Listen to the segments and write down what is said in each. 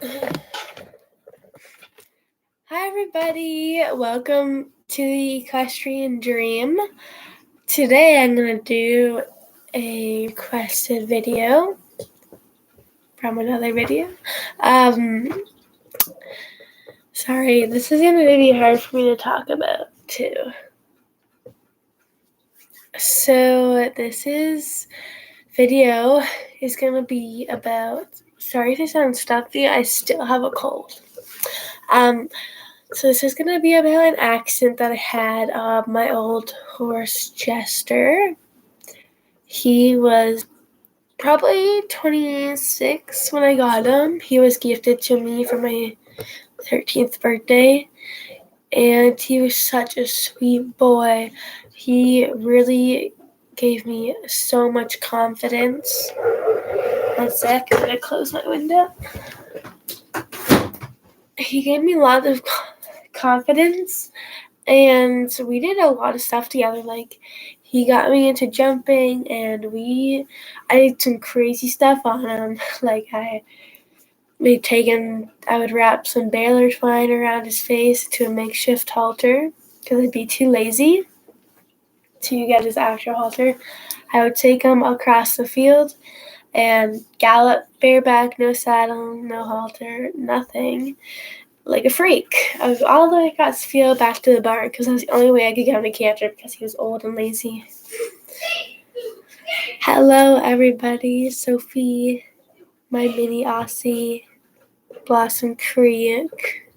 Hi everybody, welcome to the Equestrian Dream. Today I'm going to do a requested video from another video. Sorry, this is going to be hard for me to talk about too. So this video is going to be about, sorry if I sound stuffy, I still have a cold. So this is going to be about an accident that I had of my old horse, Jester. He was probably 26 when I got him. He was gifted to me for my 13th birthday, and he was such a sweet boy. He really gave me so much confidence. One sec, I'm going to close my window. He gave me a lot of confidence, and we did a lot of stuff together. Like, he got me into jumping, and I did some crazy stuff on him. Like, I would wrap some baler twine around his face to a makeshift halter because I'd be too lazy to get his actual halter. I would take him across the field and gallop bareback, no saddle, no halter, nothing, like a freak. I was all the way across the field back to the barn because that was the only way I could get him to canter because he was old and lazy. Hello, everybody. Sophie, my mini Aussie, Blossom Creek.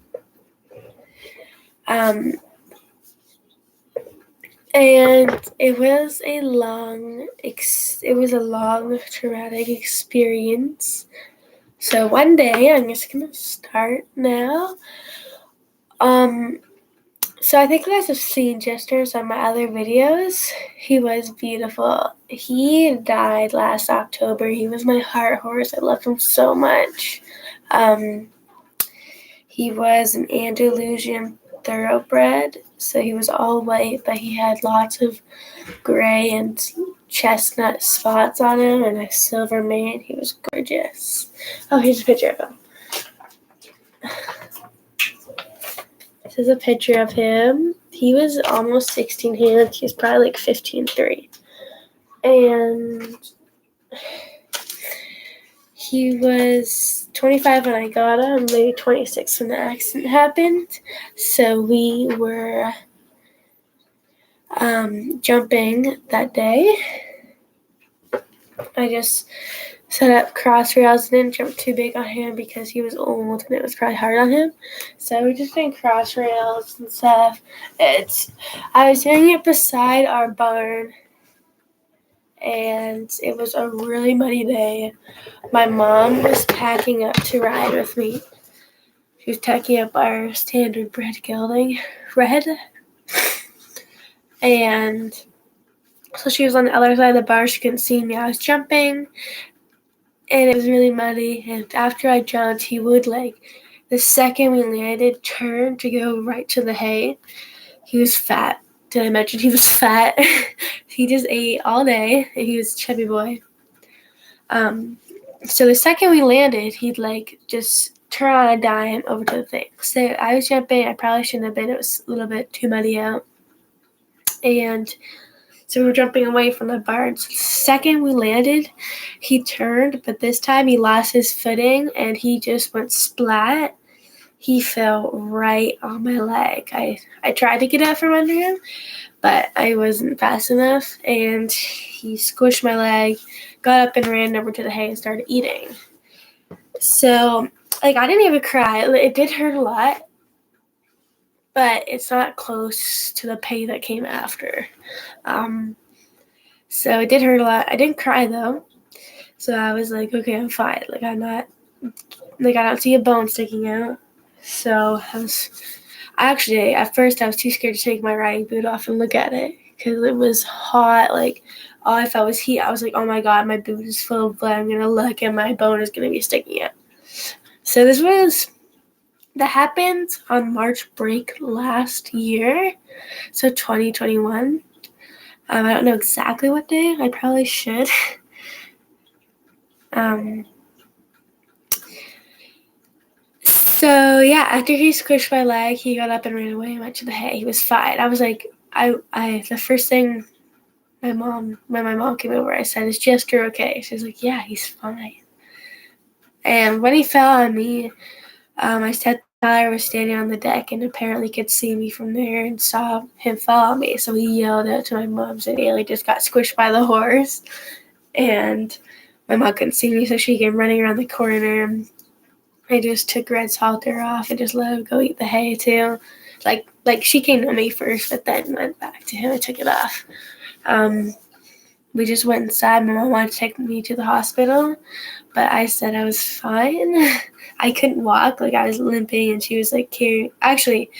And it was a long, traumatic experience. So one day, I'm just gonna start now. So I think you guys have seen Jesters on my other videos. He was beautiful. He died last October. He was my heart horse. I loved him so much. He was an Andalusian thoroughbred, so he was all white, but he had lots of gray and chestnut spots on him and a silver mane. He was gorgeous. Oh, here's a picture of him. This is a picture of him. He was almost 16 hands. He was probably like 15.3. And he was 25 when I got him, maybe 26 when the accident happened. So we were jumping that day. I just set up cross rails and didn't jump too big on him because he was old and it was probably hard on him. So we just did cross rails and stuff. I was doing it beside our barn, and it was a really muddy day. My mom was packing up to ride with me. She was tacking up our standard bred gelding, Red. And so she was on the other side of the barn. She couldn't see me. I was jumping, and it was really muddy. And after I jumped, he would, the second we landed, turn to go right to the hay. He was fat. Did I mention he was fat? He just ate all day, and he was a chubby boy. So the second we landed, he'd just turn on a dime over to the thing. So I was jumping. I probably shouldn't have been. It was a little bit too muddy out. And so we were jumping away from the barn. So the second we landed, he turned, but this time he lost his footing and he just went splat. He fell right on my leg. I tried to get out from under him, but I wasn't fast enough, and he squished my leg, got up and ran over to the hay and started eating. So, I didn't even cry. It did hurt a lot, but it's not close to the pain that came after. So it did hurt a lot. I didn't cry, though. So I was like, okay, I'm fine. I don't see a bone sticking out. So at first I was too scared to take my riding boot off and look at it because it was hot. All I felt was heat. I was like, oh my God, my boot is full of blood. I'm going to look and my bone is going to be sticking out. So that happened on March break last year. So 2021. I don't know exactly what day. I probably should. So yeah, after he squished my leg, he got up and ran away and went to the hay. He was fine. I was like, the first thing when my mom came over, I said, "Is Jester okay?" She was like, "Yeah, he's fine." And when he fell on me, my stepfather was standing on the deck and apparently could see me from there and saw him fall on me. So he yelled out to my mom, said, "Ailey just got squished by the horse." And my mom couldn't see me, so she came running around the corner. I just took Red's halter off and just let him go eat the hay too. Like she came to me first, but then went back to him and took it off. We just went inside. My mom wanted to take me to the hospital, but I said I was fine. I couldn't walk, like I was limping, and she was like carrying. Actually,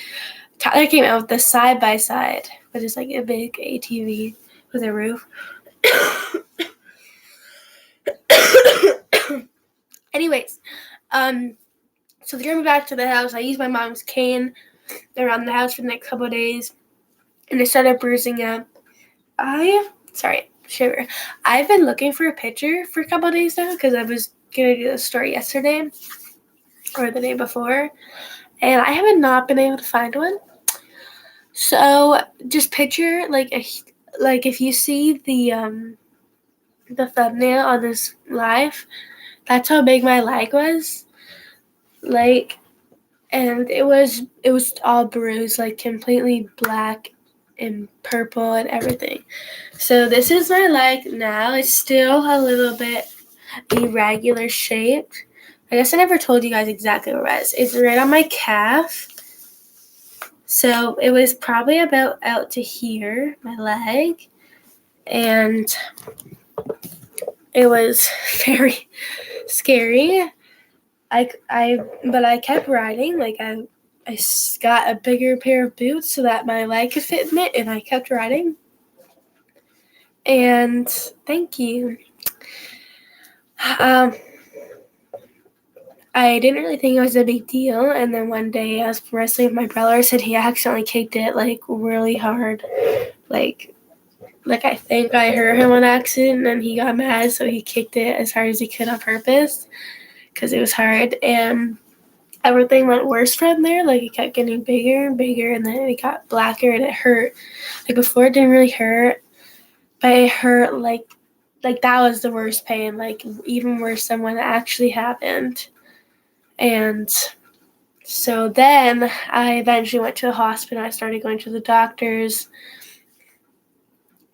Tyler came out with the side by side, which is like a big ATV with a roof. Anyways, so they drove me back to the house. I used my mom's cane around the house for the next couple of days, and it started bruising up. Shiver. I've been looking for a picture for a couple of days now because I was gonna do the story yesterday or the day before, and I haven't not been able to find one. So just picture like if you see the thumbnail on this live, that's how big my leg was. Like, and it was all bruised, like completely black and purple and everything. So this is my leg now. It's still a little bit irregular shaped. I guess I never told you guys exactly where it was. It's right on my calf. So it was probably about out to here, my leg. And it was very scary. But I kept riding. Like I got a bigger pair of boots so that my leg could fit in it, and I kept riding. And thank you. I didn't really think it was a big deal, and then one day I was wrestling with my brother. Said he accidentally kicked it like really hard, like I think I hurt him on accident, and he got mad, so he kicked it as hard as he could on purpose because it was hard, and everything went worse from there. Like it kept getting bigger and bigger, and then it got blacker, and it hurt. Like before, it didn't really hurt, but it hurt like that was the worst pain. Like even worse than when it actually happened. And so then I eventually went to the hospital. I started going to the doctors.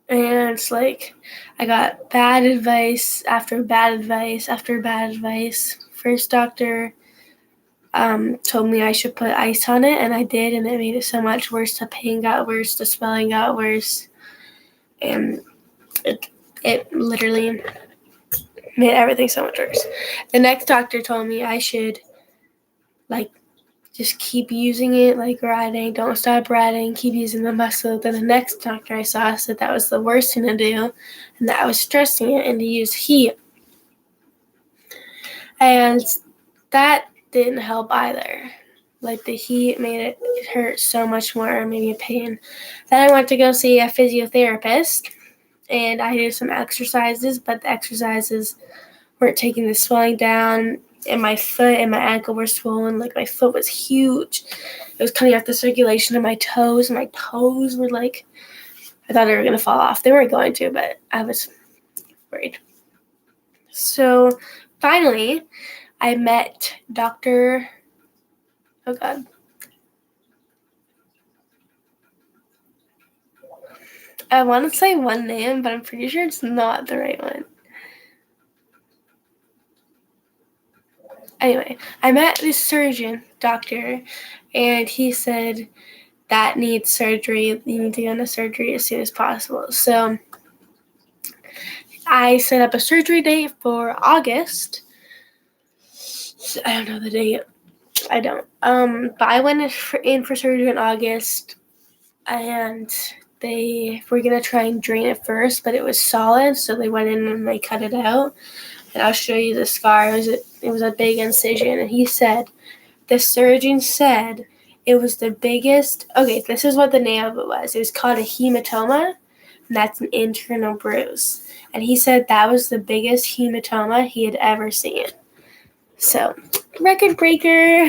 And it's like I got bad advice after bad advice after bad advice. First doctor told me I should put ice on it, and I did, and it made it so much worse. The pain got worse, the swelling got worse, and it literally made everything so much worse. The next doctor told me I should just keep using it, like riding, don't stop riding, keep using the muscle. Then the next doctor I saw said that was the worst thing to do, and that I was stressing it, and to use heat. And that didn't help either. Like the heat made it hurt so much more, made me pain. Then I went to go see a physiotherapist, and I did some exercises, but the exercises weren't taking the swelling down. And my foot and my ankle were swollen. Like my foot was huge. It was cutting off the circulation of my toes. My toes were like, I thought they were going to fall off. They weren't going to, but I was worried. So finally, I met Dr. Oh God. I want to say one name, but I'm pretty sure it's not the right one. Anyway, I met this surgeon, doctor, and he said that needs surgery. You need to go into surgery as soon as possible. So I set up a surgery date for August. I don't know the date. I don't. But I went in for surgery in August, and they were gonna try and drain it first, but it was solid, so they went in and they cut it out. And I'll show you the scar. It was a big incision, and the surgeon said it was the biggest. Okay, this is what the name of it was. It was called a hematoma, and that's an internal bruise. And he said that was the biggest hematoma he had ever seen. So, record breaker.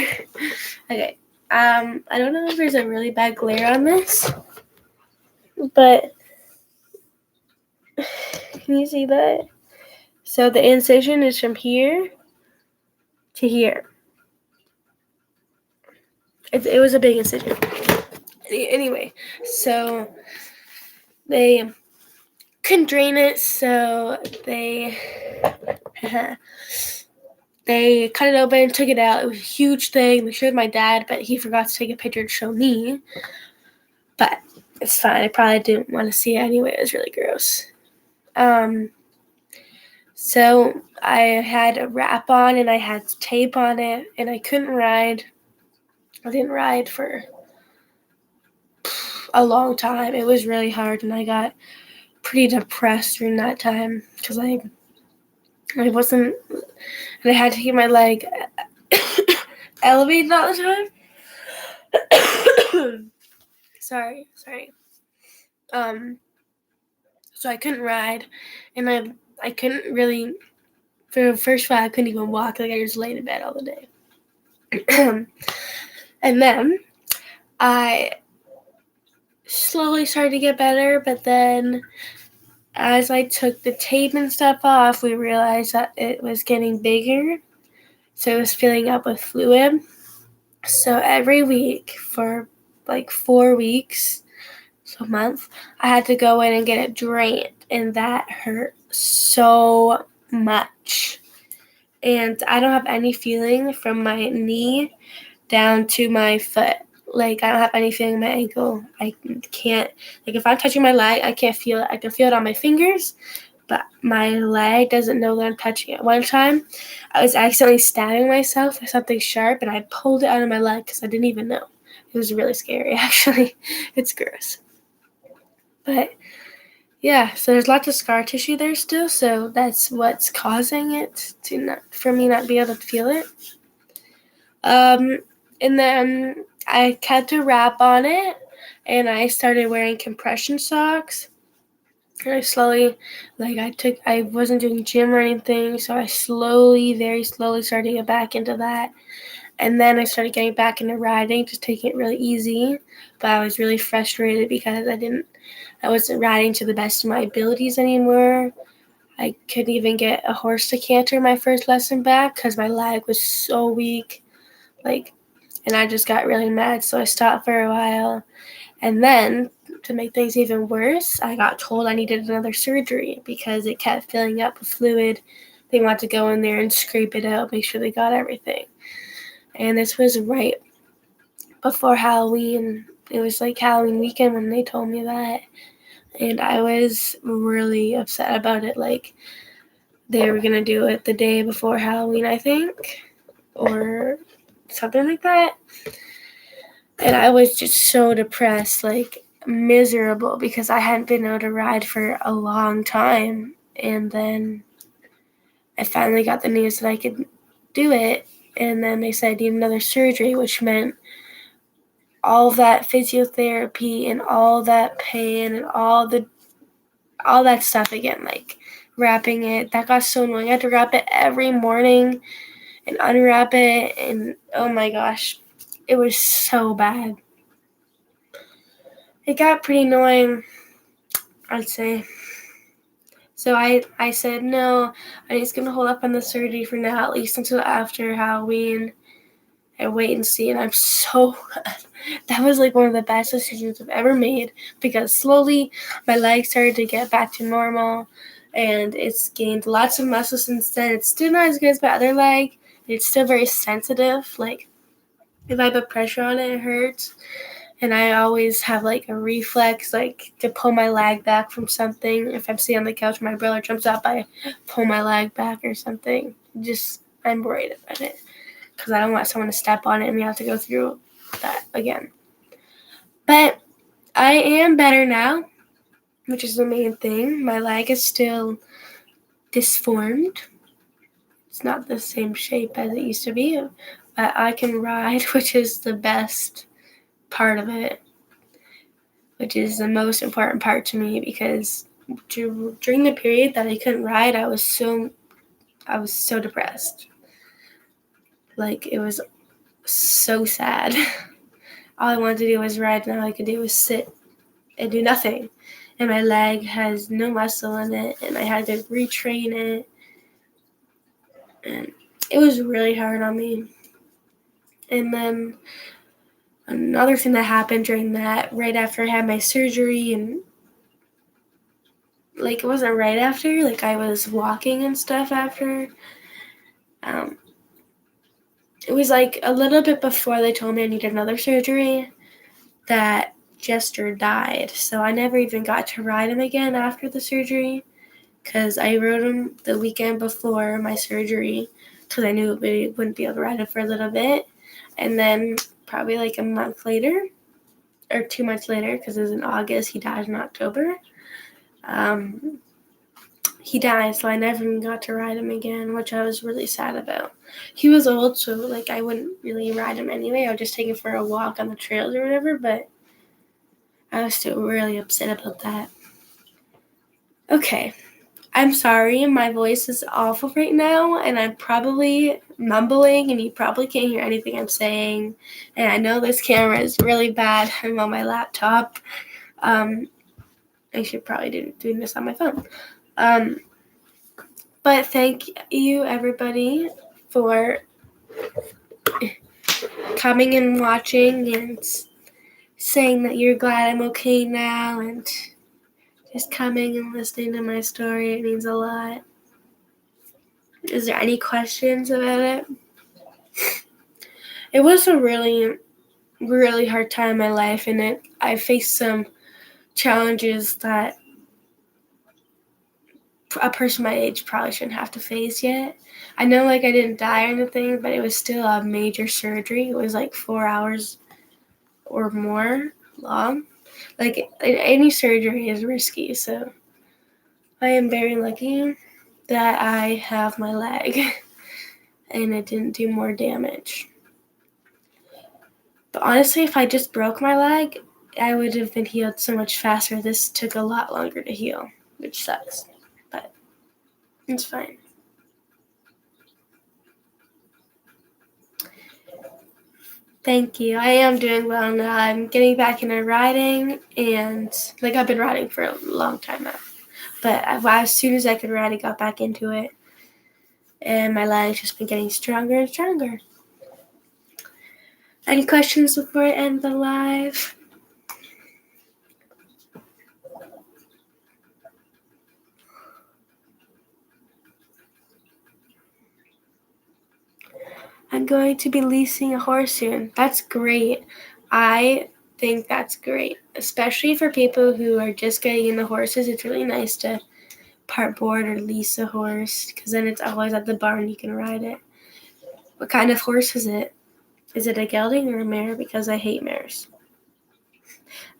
Okay. I don't know if there's a really bad glare on this, but can you see that? So the incision is from here to here. It was a big incision. Anyway, so they couldn't drain it, so they they cut it open, took it out. It was a huge thing. They showed my dad, but he forgot to take a picture to show me. But it's fine. I probably didn't want to see it anyway. It was really gross. So I had a wrap on and I had tape on it, and I couldn't ride. I didn't ride for a long time. It was really hard, and I got pretty depressed during that time because I wasn't, and I had to keep my leg elevated all the time. sorry. So I couldn't ride, and I couldn't really, for the first while, I couldn't even walk. Like, I just laid in bed all the day. And then I slowly started to get better, but then as I took the tape and stuff off, we realized that it was getting bigger, so it was filling up with fluid. So every week for like 4 weeks, so a month, I had to go in and get it drained, and that hurt so much. And I don't have any feeling from my knee down to my foot. Like, I don't have any feeling in my ankle. I can't, like, if I'm touching my leg, I can't feel it. I can feel it on my fingers, but my leg doesn't know that I'm touching it. One time, I was accidentally stabbing myself with something sharp, and I pulled it out of my leg because I didn't even know. It was really scary, actually. It's gross. But, yeah, so there's lots of scar tissue there still, so that's what's causing it for me not be able to feel it. And then I kept a wrap on it, and I started wearing compression socks. And I slowly, I wasn't doing gym or anything, so I very slowly started to get back into that. And then I started getting back into riding, just taking it really easy. But I was really frustrated because I wasn't riding to the best of my abilities anymore. I couldn't even get a horse to canter my first lesson back because my leg was so weak. And I just got really mad, so I stopped for a while. And then, to make things even worse, I got told I needed another surgery because it kept filling up with fluid. They wanted to go in there and scrape it out, make sure they got everything. And this was right before Halloween. It was like Halloween weekend when they told me that. And I was really upset about it. Like, they were going to do it the day before Halloween, I think, or something like that. And I was just so depressed, like miserable, because I hadn't been able to ride for a long time. And then I finally got the news that I could do it. And then they said I need another surgery, which meant all that physiotherapy and all that pain and all that stuff again, like wrapping it. That got so annoying. I had to wrap it every morning and unwrap it, and oh my gosh, it was so bad. It got pretty annoying, I'd say. So I said, no, I'm just going to hold up on the surgery for now, at least until after Halloween, and wait and see. And I'm so that was like one of the best decisions I've ever made, because slowly my leg started to get back to normal, and it's gained lots of muscle since then. It's still not as good as my other leg. It's still very sensitive. Like, if I put pressure on it, it hurts. And I always have like a reflex, like to pull my leg back from something. If I'm sitting on the couch, my brother jumps up, I pull my leg back or something. I'm worried about it because I don't want someone to step on it and we have to go through that again. But I am better now, which is the main thing. My leg is still disformed. It's not the same shape as it used to be, but I can ride, which is the best part of it, which is the most important part to me, because during the period that I couldn't ride, I was so depressed. Like, it was so sad. All I wanted to do was ride, and all I could do was sit and do nothing. And my leg has no muscle in it, and I had to retrain it. And it was really hard on me. And then another thing that happened during that, right after I had my surgery, and like, it wasn't right after, like, I was walking and stuff after. It was like a little bit before they told me I needed another surgery that Jester died. So I never even got to ride him again after the surgery, because I rode him the weekend before my surgery because I knew we wouldn't be able to ride him for a little bit. And then probably like a month later, or 2 months later, because it was in August, he died in October. He died, so I never even got to ride him again, which I was really sad about. He was old, so like I wouldn't really ride him anyway. I would just take him for a walk on the trails or whatever, but I was still really upset about that. Okay, I'm sorry, my voice is awful right now, and I'm probably mumbling, and you probably can't hear anything I'm saying. And I know this camera is really bad. I'm on my laptop. I should probably do doing this on my phone. But thank you, everybody, for coming and watching and saying that you're glad I'm okay now, and just coming and listening to my story. It means a lot. Is there any questions about it? It was a really, really hard time in my life, and I faced some challenges that a person my age probably shouldn't have to face yet. I know, like, I didn't die or anything, but it was still a major surgery. It was like 4 hours or more long. Like, any surgery is risky, so I am very lucky that I have my leg and it didn't do more damage. But honestly, if I just broke my leg, I would have been healed so much faster. This took a lot longer to heal, which sucks, but it's fine. Thank you. I am doing well now. I'm getting back into riding, and like, I've been riding for a long time now. But as soon as I could ride, I got back into it, and my leg's just been getting stronger and stronger. Any questions before I end the live? I'm going to be leasing a horse soon. That's great. I think that's great, especially for people who are just getting into horses. It's really nice to part board or lease a horse, because then it's always at the barn. You can ride it. What kind of horse is it? Is it a gelding or a mare? Because I hate mares.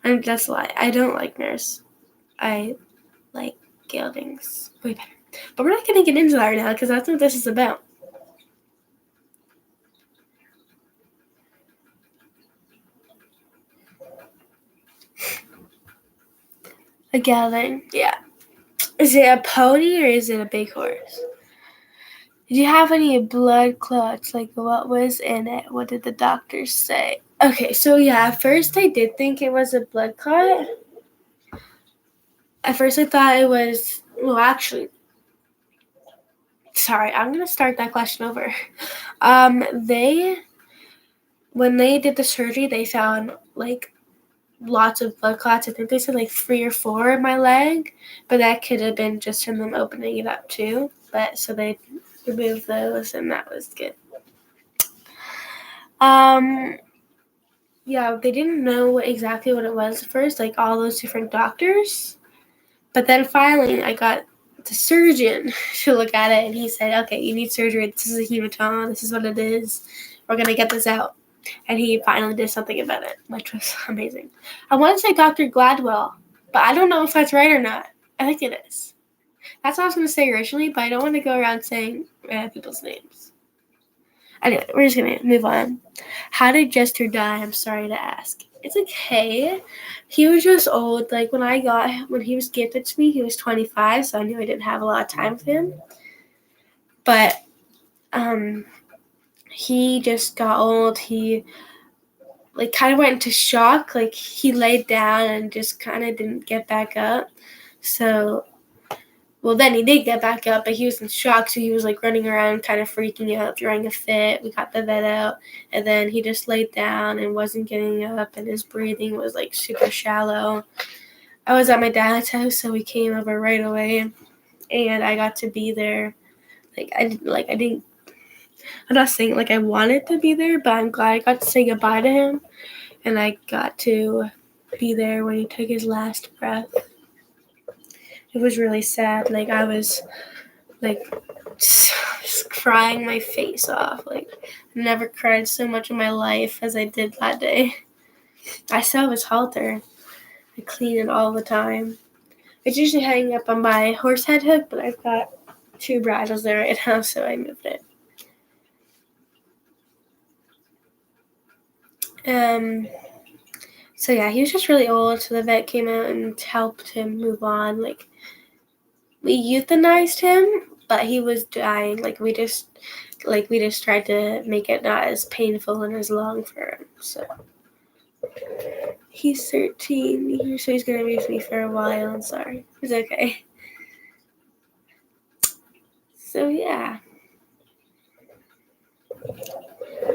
That's a lie. I don't like mares. I like geldings way better. But we're not going to get into that right now, because that's what this is about. A gelding, yeah. Is it a pony or is it a big horse? Did you have any blood clots? Like, what was in it? What did the doctors say? Okay, so yeah, at first I did think it was a blood clot. At first I thought it was, well, actually, sorry, I'm going to start that question over. When they did the surgery, they found, like, lots of blood clots. I think they said like 3 or 4 in my leg, but that could have been just from them opening it up too. But so they removed those, and that was good. Yeah, they didn't know exactly what it was at first, like all those different doctors. But then finally, I got the surgeon to look at it, and he said, "Okay, you need surgery. This is a hematoma. This is what it is. We're gonna get this out." And he finally did something about it, which was amazing. I want to say Dr. Gladwell, but I don't know if that's right or not. I think it is. That's what I was going to say originally, but I don't want to go around saying people's names. Anyway, we're just going to move on. How did Jester die? I'm sorry to ask. It's okay. He was just old. Like, when he was gifted to me, he was 25, so I knew I didn't have a lot of time with him. But he just got old. He kind of went into shock. He laid down and just kind of didn't get back up. So, well, then he did get back up, but he was in shock. So he was running around, kind of freaking out, throwing a fit. We got the vet out, and then he just laid down and wasn't getting up, and his breathing was super shallow. I was at my dad's house, so we came over right away, and I got to be there. I'm not saying I wanted to be there, but I'm glad I got to say goodbye to him, and I got to be there when he took his last breath. It was really sad. I was just crying my face off. I never cried so much in my life as I did that day. I still have his halter. I clean it all the time. It's usually hanging up on my horse head hook, but I've got 2 bridles there right now, so I moved it. So yeah, he was just really old, so the vet came out and helped him move on. We euthanized him, but he was dying. We just tried to make it not as painful and as long for him. So he's 13, so he's gonna be with me for a while. I'm sorry. It's okay. So yeah.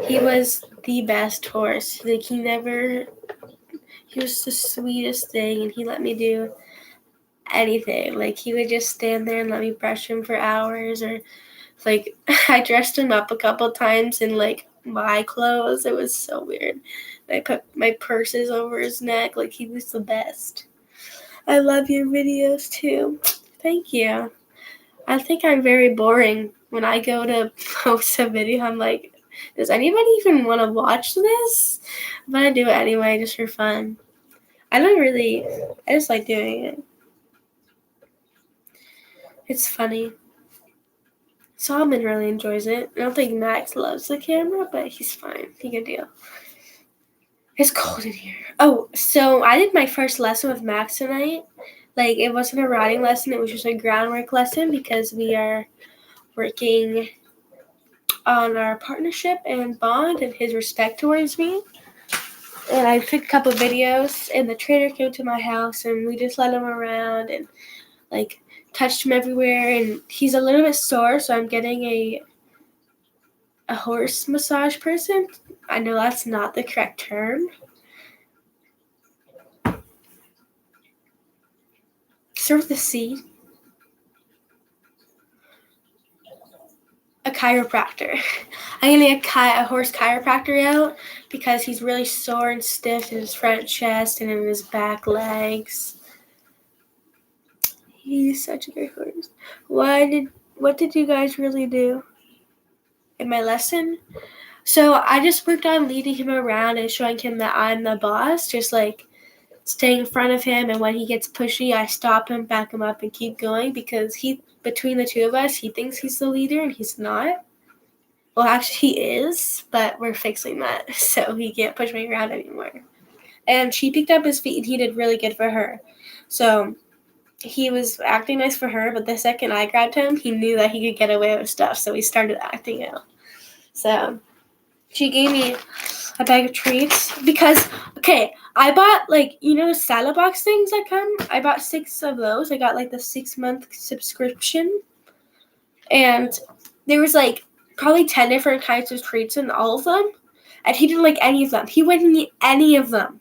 He was the best horse. He was the sweetest thing, and he let me do anything. He would just stand there and let me brush him for hours, or I dressed him up a couple times in my clothes. It was so weird. I put my purses over his neck. He was the best. I love your videos too. Thank you. I think I'm very boring. When I go to post a video, I'm like, does anybody even want to watch this? But I do it anyway, just for fun. I just like doing it. It's funny. Solomon really enjoys it. I don't think Max loves the camera, but he's fine. He can deal. It's cold in here. Oh, so I did my first lesson with Max tonight. It wasn't a riding lesson. It was just a groundwork lesson because we are working on our partnership and bond and his respect towards me. And I took a couple videos, and the trainer came to my house, and we just let him around and touched him everywhere. And he's a little bit sore, so I'm getting a horse massage person. I know that's not the correct term. Start with the C. A chiropractor. I'm going to get a horse chiropractor out because he's really sore and stiff in his front chest and in his back legs. He's such a great horse. What did you guys really do in my lesson? So I just worked on leading him around and showing him that I'm the boss, just staying in front of him, and when he gets pushy, I stop him, back him up, and keep going because between the two of us, he thinks he's the leader and he's not. Well, actually, he is, but we're fixing that, so he can't push me around anymore. And she picked up his feet, and he did really good for her. So he was acting nice for her, but the second I grabbed him, he knew that he could get away with stuff, so he started acting out. So she gave me a bag of treats because, I bought, salad box things that come. I bought 6 of those. I got, the 6-month subscription. And there was, probably 10 different types of treats in all of them. And he didn't like any of them. He wouldn't eat any of them.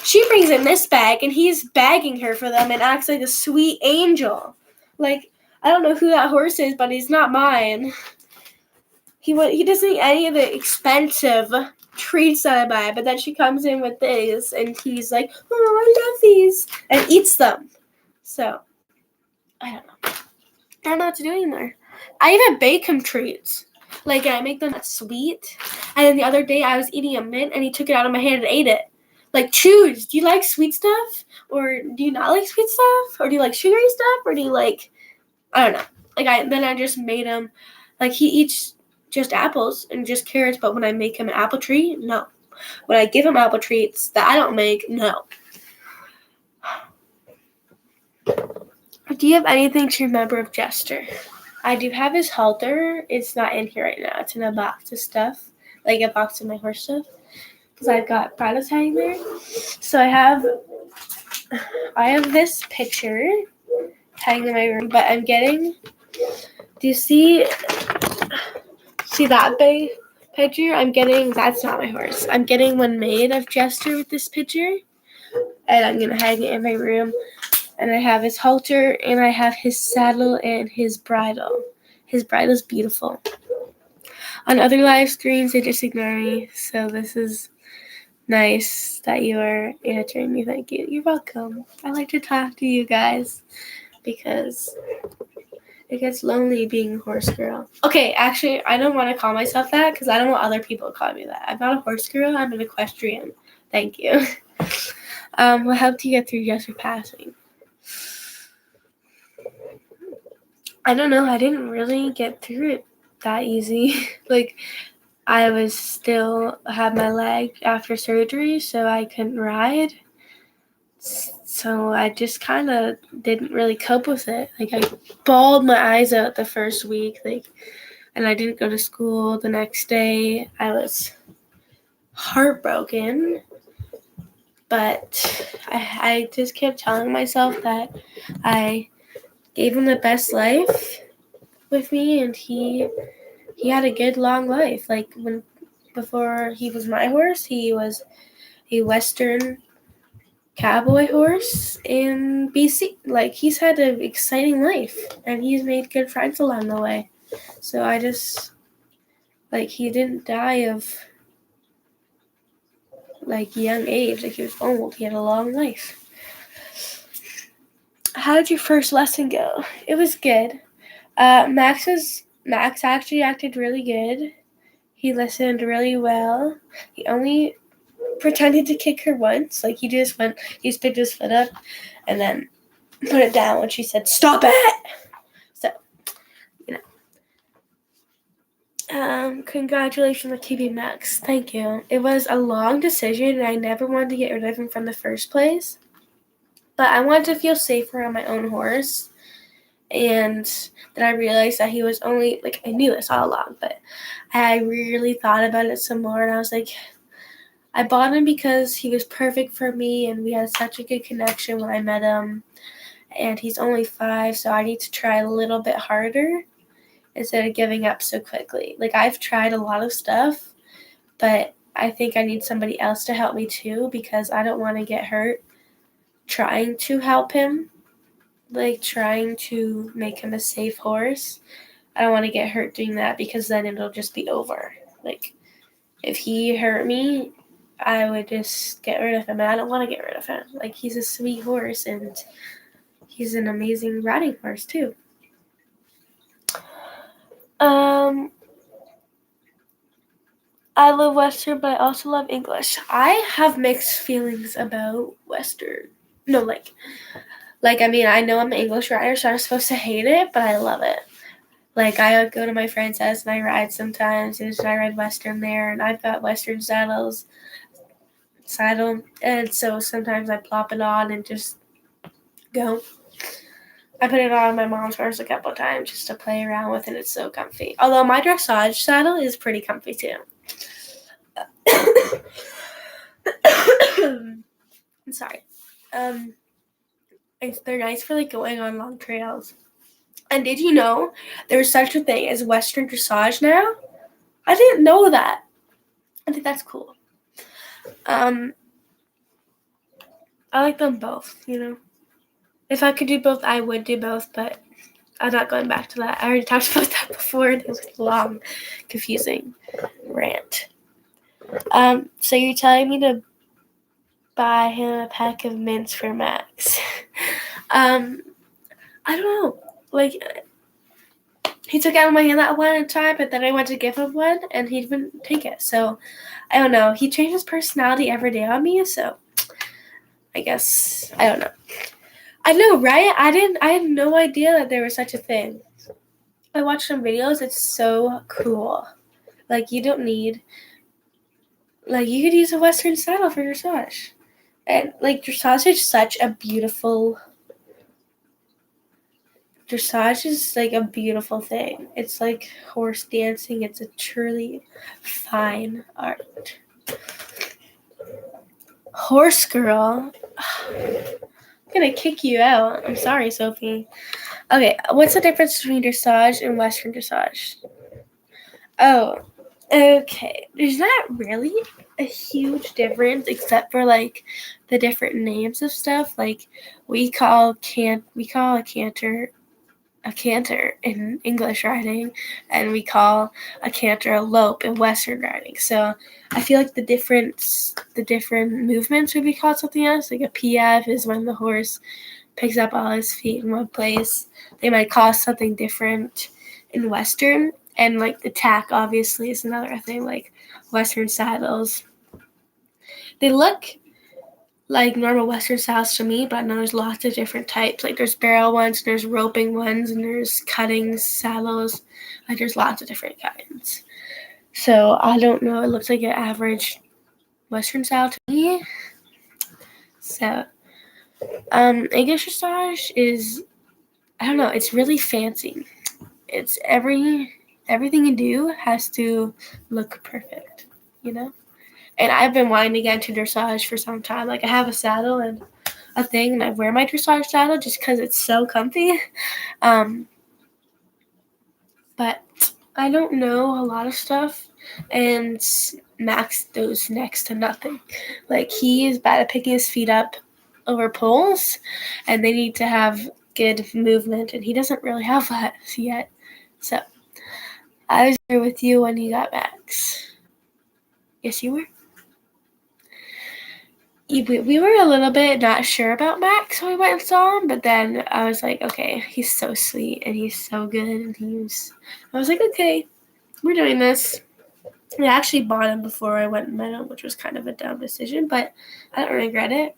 She brings in this bag, and he's bagging her for them and acts like a sweet angel. I don't know who that horse is, but he's not mine. He doesn't eat any of the expensive treats that I buy, but then she comes in with these, and he's like, oh, I love these, and eats them. So, I don't know. I don't know what to do anymore. I even bake him treats. I make them sweet. And then the other day, I was eating a mint, and he took it out of my hand and ate it. Choose. Do you like sweet stuff? Or do you not like sweet stuff? Or do you like sugary stuff? Or do you I don't know. Then I just made him, he eats just apples and just carrots, but when I make him an apple tree, no. When I give him apple treats that I don't make, no. Do you have anything to remember of Jester? I do have his halter. It's not in here right now. It's in a box of stuff, like a box of my horse stuff, because I've got bridles hanging there. So I have this picture hanging in my room, but I'm getting. Do you see that big picture? I'm getting. That's not my horse. I'm getting one made of Jester with this picture, and I'm gonna hang it in my room. And I have his halter, and I have his saddle and his bridle. His bridle's beautiful. On other live streams, they just ignore me. So this is nice that you are answering me. Thank you. You're welcome. I like to talk to you guys because it gets lonely being a horse girl. Okay, actually, I don't want to call myself that because I don't want other people to call me that. I'm not a horse girl. I'm an equestrian. Thank you. What helped you get through just your passing? I don't know. I didn't really get through it that easy. Like, I was still had my leg after surgery, so I couldn't ride. So I just kind of didn't really cope with it. Like, I bawled my eyes out the first week, and I didn't go to school the next day. I was heartbroken, but I just kept telling myself that I gave him the best life with me, and he had a good long life. Like, before he was my horse, he was a Western cowboy horse in BC. Like, he's had an exciting life, and he's made good friends along the way. So I just, he didn't die of, young age. Like, he was old. He had a long life. How did your first lesson go? It was good. Max actually acted really good. He listened really well. He only pretended to kick her once. Like, he just picked his foot up and then put it down when she said, "Stop it!" So, congratulations on keeping Max. Thank you. It was a long decision, and I never wanted to get rid of him from the first place. But I wanted to feel safer on my own horse. And then I realized that he was only, I knew this all along, but I really thought about it some more, and I was like, I bought him because he was perfect for me, and we had such a good connection when I met him, and he's only 5, so I need to try a little bit harder instead of giving up so quickly. I've tried a lot of stuff, but I think I need somebody else to help me too, because I don't want to get hurt trying to help him, trying to make him a safe horse. I don't want to get hurt doing that, because then it'll just be over. If he hurt me, I would just get rid of him, and I don't want to get rid of him. He's a sweet horse, and he's an amazing riding horse too. I love Western, but I also love English. I have mixed feelings about Western. No, I know I'm an English rider, so I'm supposed to hate it, but I love it. I go to my friend's house and I ride sometimes, and I ride Western there, and I've got Western saddle, and so sometimes I plop it on and just go. I put it on my mom's horse a couple of times just to play around with it. It's so comfy. Although my dressage saddle is pretty comfy too. I'm sorry. They're nice for going on long trails. And did you know there's such a thing as Western dressage now? I didn't know that. I think that's cool. I like them both, If I could do both, I would do both, but I'm not going back to that. I already talked about that before, and it was a long, confusing rant. So you're telling me to buy him a pack of mints for Max? I don't know. He took out of my hand that one time, but then I went to give him one, and he didn't take it. So, I don't know. He changed his personality every day on me, so I guess, I don't know. I know, right? I had no idea that there was such a thing. I watched some videos. It's so cool. You don't need, you could use a Western saddle for dressage. And, dressage is such a beautiful dressage is like a beautiful thing. It's like horse dancing. It's a truly fine art. Horse girl. I'm gonna kick you out. I'm sorry, Sophie. Okay, what's the difference between dressage and Western dressage? Oh, okay. There's not really a huge difference except for like the different names of stuff. Like we call a canter in English riding, and we call a canter a lope in Western riding. So I feel like the different movements would be called something else. Like a PF is when the horse picks up all his feet in one place. They might call something different in Western. And like the tack obviously is another thing, like Western saddles. They look like normal Western saddles to me, but I know there's lots of different types. Like there's barrel ones, there's roping ones, and there's cutting saddles. Like there's lots of different kinds. So I don't know. It looks like an average Western saddle to me. So English dressage is, I don't know. It's really fancy. It's everything you do has to look perfect, you know? And I've been wanting to get into dressage for some time. Like I have a saddle and a thing, and I wear my dressage saddle just because it's so comfy. But I don't know a lot of stuff, and Max knows next to nothing. Like he is bad at picking his feet up over poles, and they need to have good movement, and he doesn't really have that yet. So I was there with you when you got Max. Yes, you were. We were a little bit not sure about Max when we went and saw him, but then I was like, okay, he's so sweet and he's so good, and I was like, okay, we're doing this. I actually bought him before I went and met him, which was kind of a dumb decision, but I don't regret it.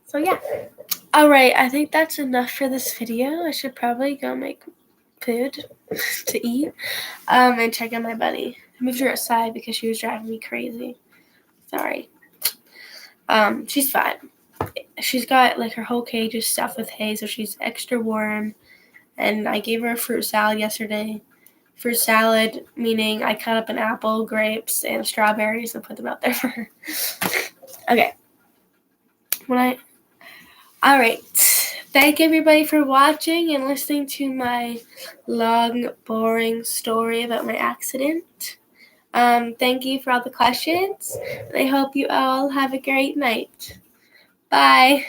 So yeah. All right, I think that's enough for this video. I should probably go make food to eat and check on my bunny. I moved her outside because she was driving me crazy. Sorry. She's fine. She's got like her whole cage is stuffed with hay, so she's extra warm. And I gave her a fruit salad yesterday. Fruit salad meaning I cut up an apple, grapes, and strawberries and put them out there for her. Okay. All right. Thank everybody for watching and listening to my long, boring story about my accident. Thank you for all the questions, and I hope you all have a great night. Bye.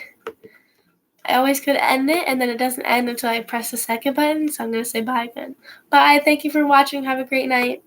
I always could end it, and then it doesn't end until I press the second button, so I'm going to say bye again. Bye. Thank you for watching. Have a great night.